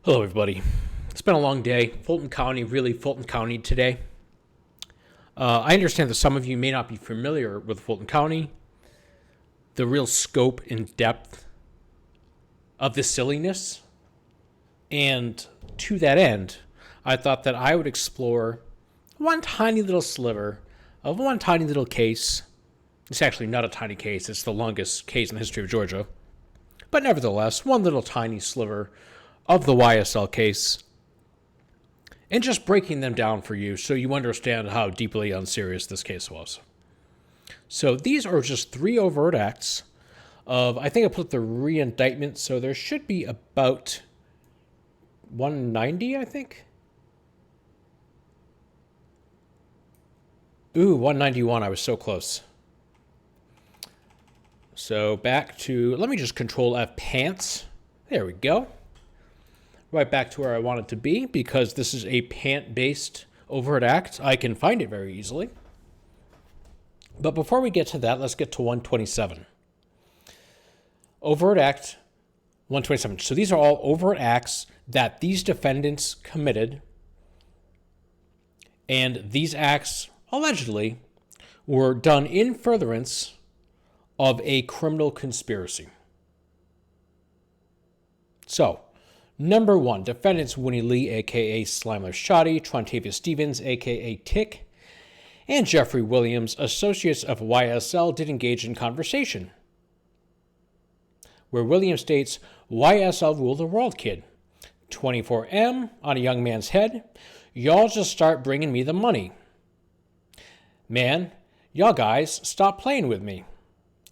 Hello, everybody. It's been a long day. Fulton County today. I understand that some of you may not be familiar with Fulton County, the real scope and depth of this silliness. And to that end, I thought that I would explore one tiny little sliver of one tiny little case. It's actually not a tiny case. It's the longest case in the history of Georgia. But nevertheless, one little tiny sliver of the YSL case, and just breaking them down for you so you understand how deeply unserious this case was. So these are just three overt acts of, I think I put the re-indictment, so there should be about 190, I think. Ooh, 191, I was so close. So back to, let me just Control F pants. There we go. Right back to where I want it to be, because this is a pant-based overt act. I can find it very easily. But before we get to that, let's get to 127. Overt Act 127. So these are all overt acts that these defendants committed, and these acts, allegedly, were done in furtherance of a criminal conspiracy. So, number one, defendants Winnie Lee, a.k.a. Slimer Shoddy, Trontavious Stevens, a.k.a. Tick, and Jeffrey Williams, associates of YSL, did engage in conversation, where Williams states, YSL rule the world, kid. 24M on a young man's head. Y'all just start bringing me the money. Man, y'all guys, stop playing with me.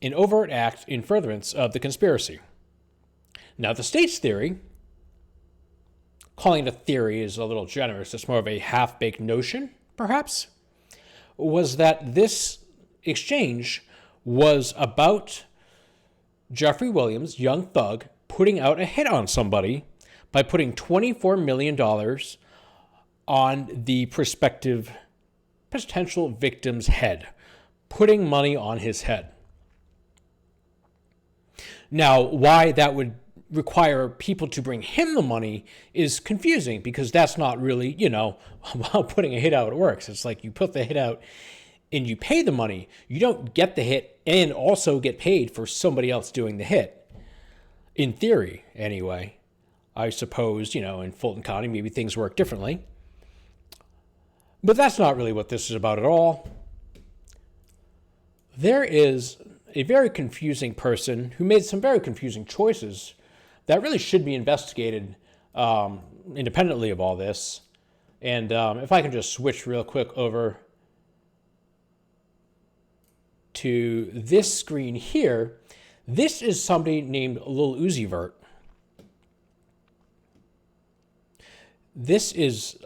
An overt act in furtherance of the conspiracy. Now, the state's theory, calling it a theory is a little generous, it's more of a half-baked notion, perhaps, was that this exchange was about Jeffrey Williams, young thug, putting out a hit on somebody by putting $24 million on the prospective potential victim's head, putting money on his head. Now, why that would require people to bring him the money is confusing, because that's not really, how putting a hit out works. It's like you put the hit out and you pay the money. You don't get the hit and also get paid for somebody else doing the hit. In theory, anyway. I suppose, in Fulton County, maybe things work differently. But that's not really what this is about at all. There is a very confusing person who made some very confusing choices that really should be investigated independently of all this. And if I can just switch real quick over to this screen here, this is somebody named Lil Uzi Vert. This is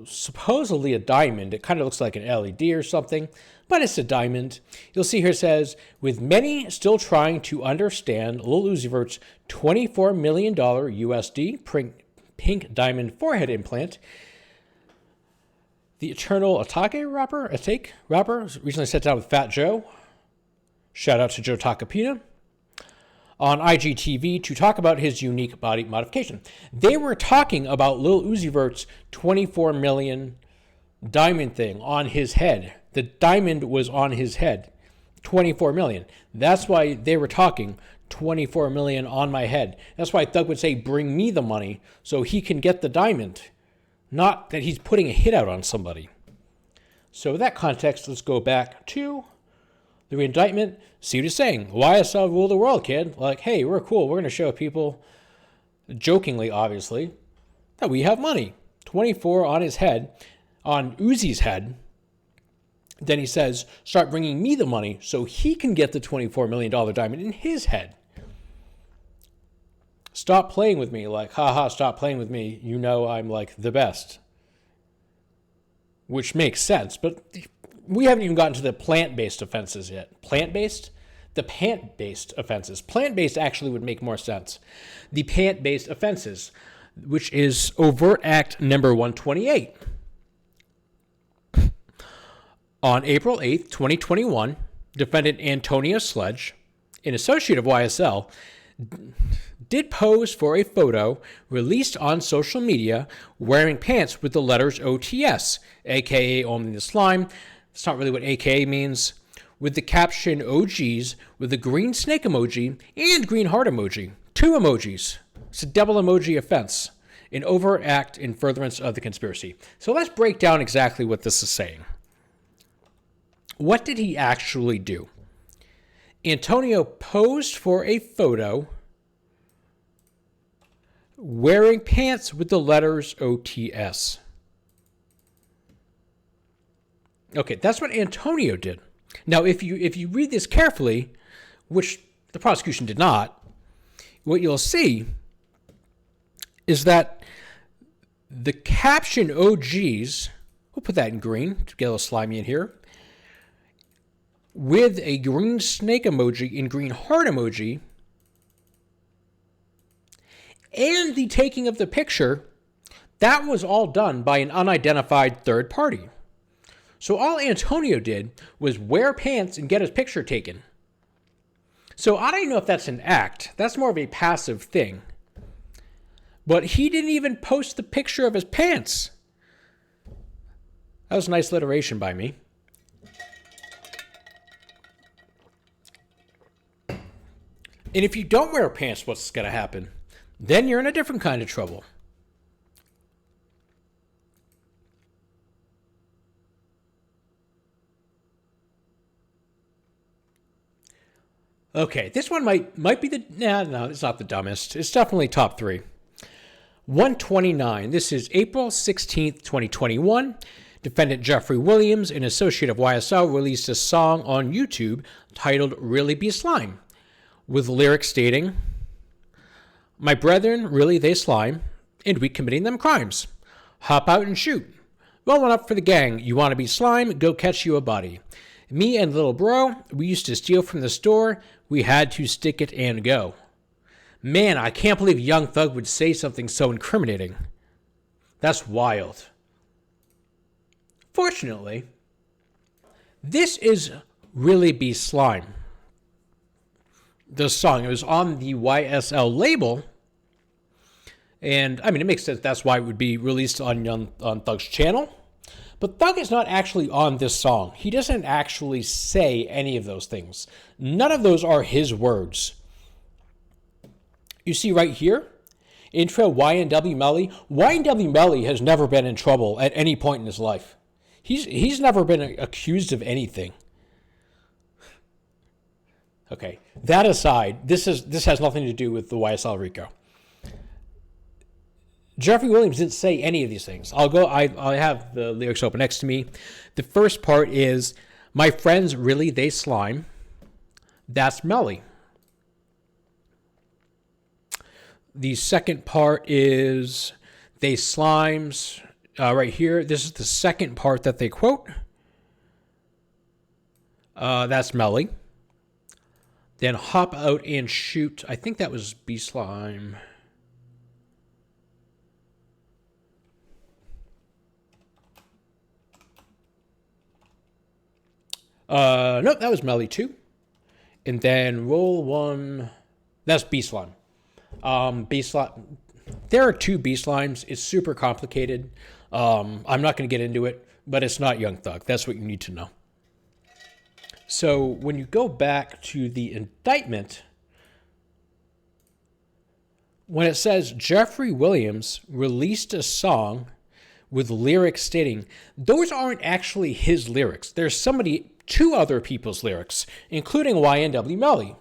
supposedly a diamond. It kind of looks like an LED or something, but it's a diamond. You'll see here it says, with many still trying to understand Lil Uzi Vert's $24 million USD pink diamond forehead implant, the Eternal Atake rapper recently sat down with Fat Joe. Shout out to Joe Takapina on IGTV to talk about his unique body modification. They were talking about Lil Uzi Vert's 24 million diamond thing on his head. The diamond was on his head. 24 million. That's why they were talking 24 million on my head. That's why Thug would say, bring me the money so he can get the diamond. Not that he's putting a hit out on somebody. So with that context, let's go back to the indictment. See what he's saying. YSL rule the world, kid. Like, hey, we're cool. We're going to show people, jokingly, obviously, that we have money. 24 on his head, on Uzi's head. Then he says, start bringing me the money so he can get the $24 million diamond in his head. Stop playing with me. Like, haha, stop playing with me. You know I'm like the best. Which makes sense, but we haven't even gotten to the plant-based offenses yet. Plant-based? The pant-based offenses. Plant-based actually would make more sense. The pant-based offenses, which is overt act number 128. On April 8th, 2021, defendant Antonia Sledge, an associate of YSL, did pose for a photo released on social media wearing pants with the letters OTS, aka Only the Slime. That's not really what AKA means. With the caption OGs with a green snake emoji and green heart emoji. 2 emojis. It's a double emoji offense. An overt act in furtherance of the conspiracy. So let's break down exactly what this is saying. What did he actually do? Antonio posed for a photo wearing pants with the letters OTS. Okay, that's what Antonio did. Now, if you read this carefully, which the prosecution did not, what you'll see is that the caption OGs, we'll put that in green to get a little slimy in here, with a green snake emoji and green heart emoji, and the taking of the picture, that was all done by an unidentified third party. So all Antonio did was wear pants and get his picture taken. So I don't know if that's an act. That's more of a passive thing. But he didn't even post the picture of his pants. That was nice alliteration by me. And if you don't wear pants, what's going to happen? Then you're in a different kind of trouble. Okay, this one might be the... No, it's not the dumbest. It's definitely top 3. 129. This is April 16th, 2021. Defendant Jeffrey Williams, an associate of YSL, released a song on YouTube titled Really Be Slime, with lyrics stating, "My brethren, really they slime, and we committing them crimes. Hop out and shoot. Rolling up for the gang. You want to be slime? Go catch you a body. Me and little bro, we used to steal from the store. We had to stick it and go. Man, I can't believe Young Thug would say something so incriminating. That's wild." Fortunately, this is Really Be Slime. The song, it was on the YSL label, and I mean, it makes sense. That's why it would be released on Thug's channel. But Thug is not actually on this song. He doesn't actually say any of those things. None of those are his words. You see right here, intro YNW Melly. YNW Melly has never been in trouble at any point in his life. He's never been accused of anything. Okay, that aside, this has nothing to do with the YSL RICO. Jeffrey Williams didn't say any of these things. I have the lyrics open next to me. The first part is, "My friends, really they slime. That's Melly." The second part is, "They slimes." Right here, this is the second part that they quote. That's Melly. Then "hop out and shoot." I think that was B Slime. Nope, that was Melly too. And then roll one. That's B Slime. B Slime. There are 2 B Slimes. It's super complicated. I'm not going to get into it, but it's not Young Thug. That's what you need to know. So when you go back to the indictment, when it says Jeffrey Williams released a song with lyrics stating, those aren't actually his lyrics. There's 2 other people's lyrics, including YNW Melly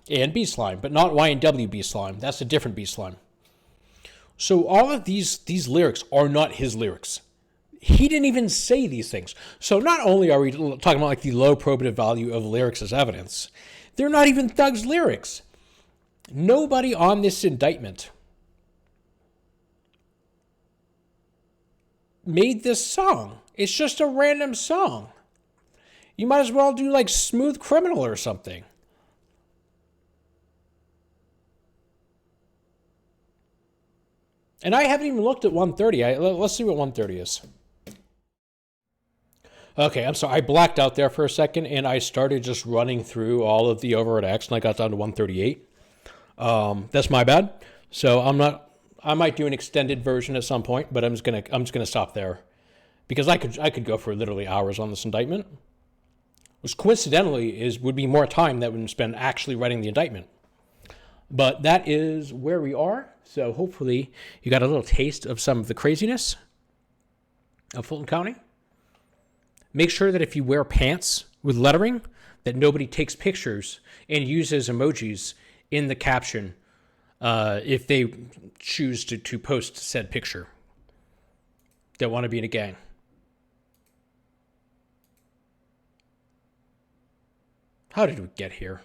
and B Slime, but not YNW B Slime. That's a different B Slime. So all of these lyrics are not his lyrics. He didn't even say these things. So not only are we talking about like the low probative value of lyrics as evidence, they're not even Thug's lyrics. Nobody on this indictment made this song. It's just a random song. You might as well do like Smooth Criminal or something. And I haven't even looked at 130. Let's see what 130 is. Okay, I'm sorry. I blacked out there for a second, and I started just running through all of the overt acts, and I got down to 138. That's my bad. So I might do an extended version at some point, but I'm just gonna stop there because I could go for literally hours on this indictment, which coincidentally would be more time that would spend actually writing the indictment. But that is where we are. So hopefully you got a little taste of some of the craziness of Fulton County. Make sure that if you wear pants with lettering, that nobody takes pictures and uses emojis in the caption if they choose to post said picture. They want to be in a gang. How did we get here?